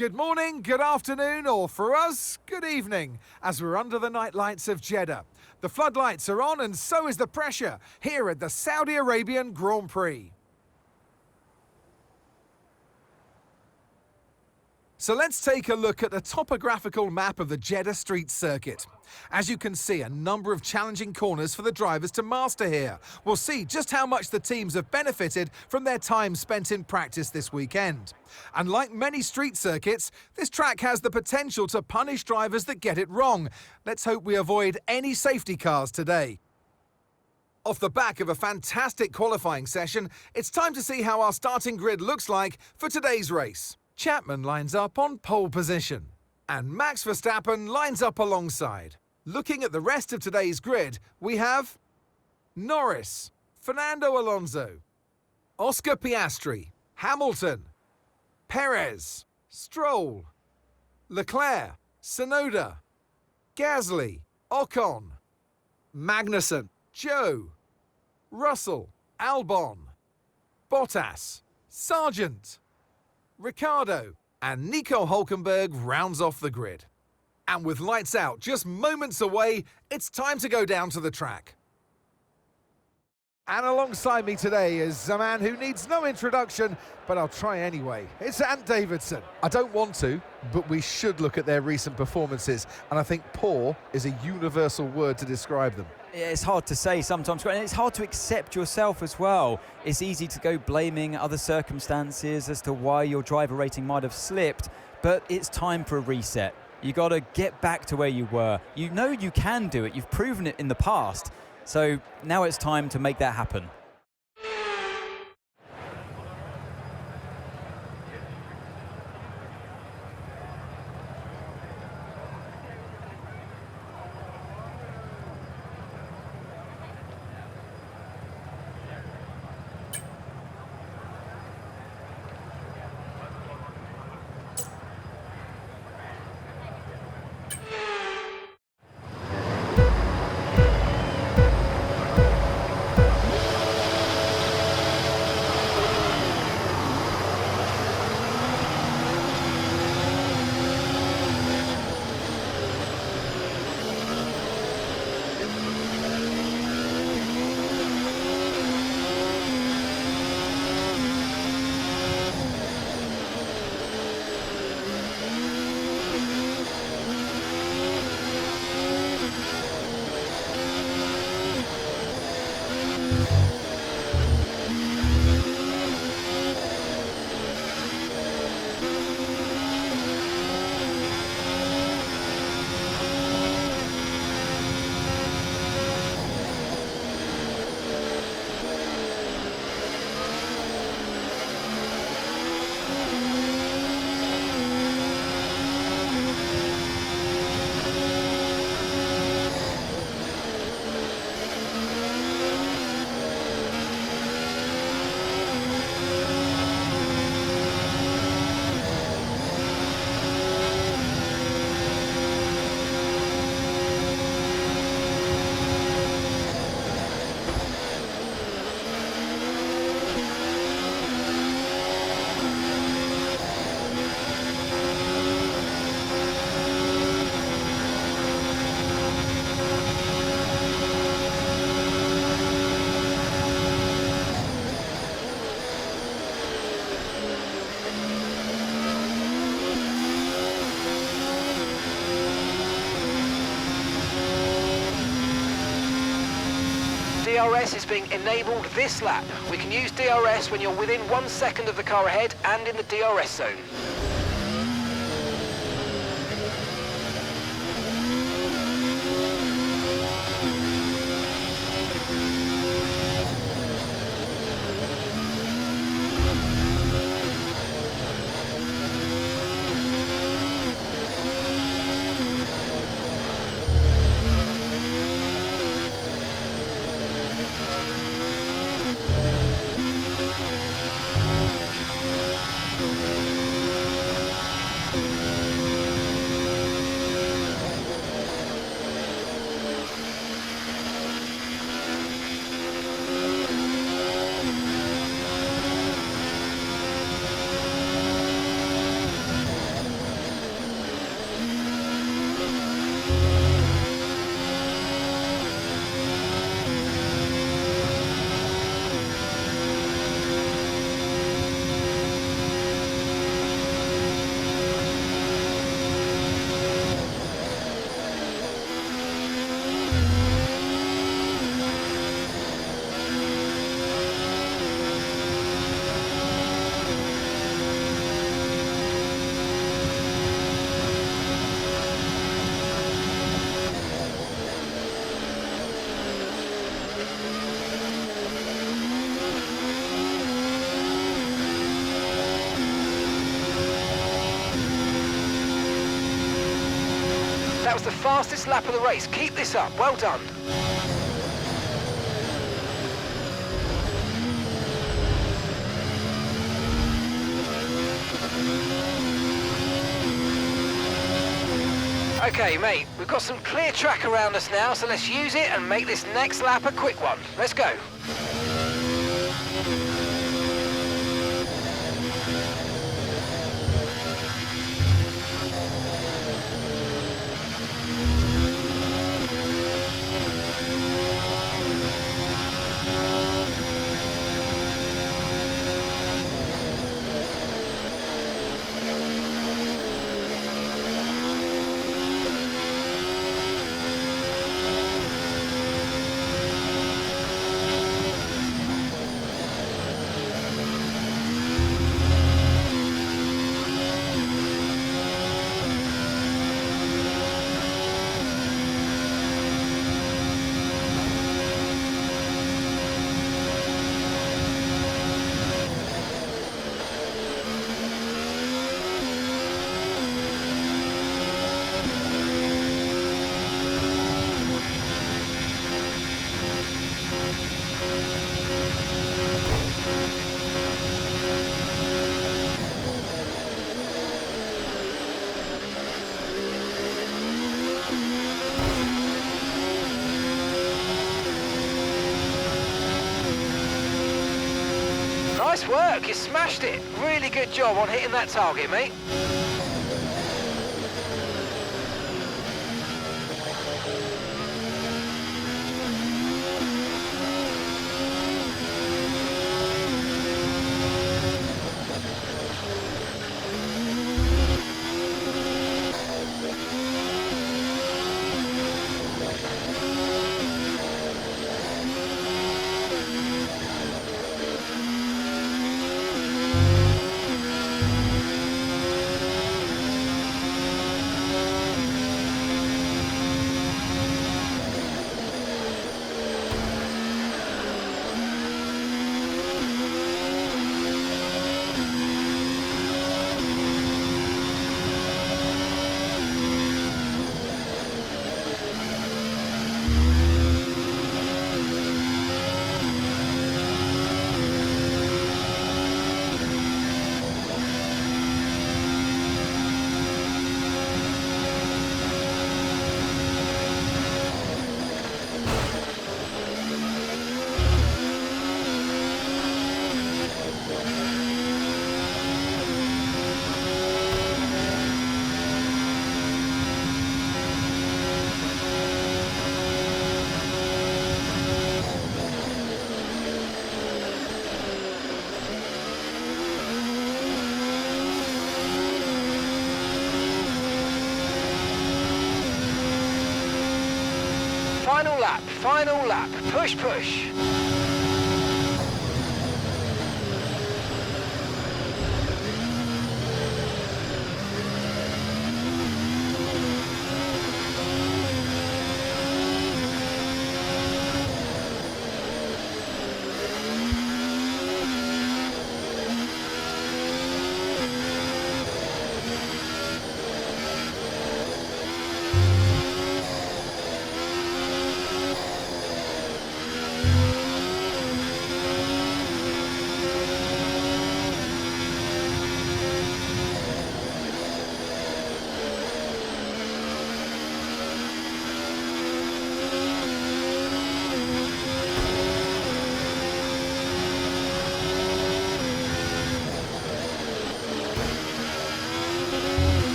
Good morning, good afternoon, or for us, good evening, as we're under the night lights of Jeddah. The floodlights are on and so is the pressure here at the Saudi Arabian Grand Prix. So let's take a look at the topographical map of the Jeddah street circuit. As you can see, a number of challenging corners for the drivers to master here. We'll see just how much the teams have benefited from their time spent in practice this weekend. And like many street circuits, this track has the potential to punish drivers that get it wrong. Let's hope we avoid any safety cars today. Off the back of a fantastic qualifying session, it's time to see how our starting grid looks like for today's race. Chapman lines up on pole position, and Max Verstappen lines up alongside. Looking at the rest of today's grid, we have Norris, Fernando Alonso, Oscar Piastri, Hamilton, Perez, Stroll, Leclerc, Tsunoda, Gasly, Ocon, Magnussen, Joe, Russell, Albon, Bottas, Sargent, Ricciardo, and Nico Hülkenberg rounds off the grid. And with lights out just moments away, it's time to go down to the track. And alongside me today is a man who needs no introduction, but I'll try anyway. It's Ant Davidson. I don't want to, but we should look at their recent performances, and I think poor is a universal word to describe them. It's hard to say sometimes, and it's hard to accept yourself as well. It's easy to go blaming other circumstances as to why your driver rating might have slipped, but it's time for a reset. You got to get back to where you were. You know you can do it. You've proven it in the past. So now it's time to make that happen. DRS is being enabled this lap. We can use DRS when you're within 1 second of the car ahead and in the DRS zone. was the fastest lap of the race. Keep this up. Well done. Okay, mate, we've got some clear track around us now, so let's use it and make this next lap a quick one. Let's go. Nice work, you smashed it. Really good job on hitting that target, mate. Final lap, push, push.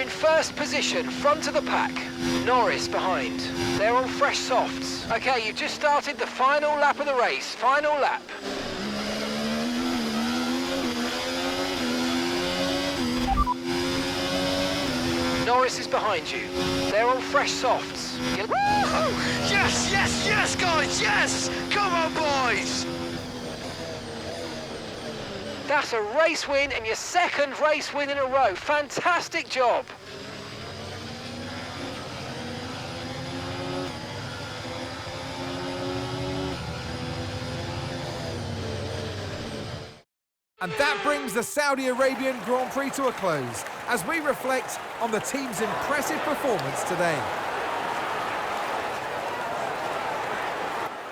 First position, front of the pack. Norris behind. They're on fresh softs. Okay, you've just started the final lap of the race. Final lap. Norris Norris is behind you. They're on fresh softs. Yes, yes, yes, guys, yes! Come on, boys! That's a race win and your second race win in a row. Fantastic job. And that brings the Saudi Arabian Grand Prix to a close as we reflect on the team's impressive performance today.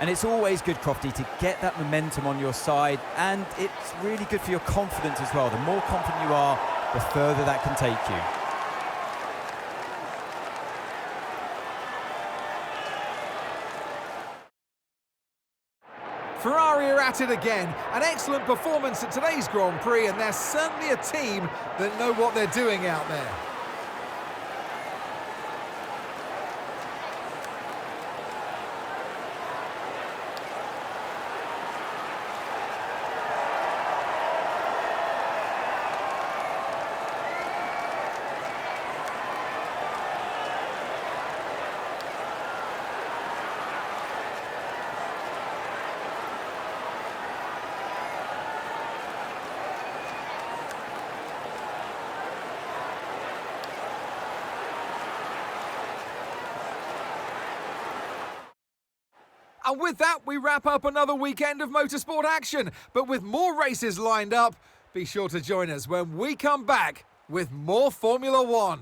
And it's always good, Crofty, to get that momentum on your side, and it's really good for your confidence as well. The more confident you are, the further that can take you. Ferrari are at it again. An excellent performance at today's Grand Prix, and they're certainly a team that know what they're doing out there. And with that, we wrap up another weekend of motorsport action. But with more races lined up, be sure to join us when we come back with more Formula One.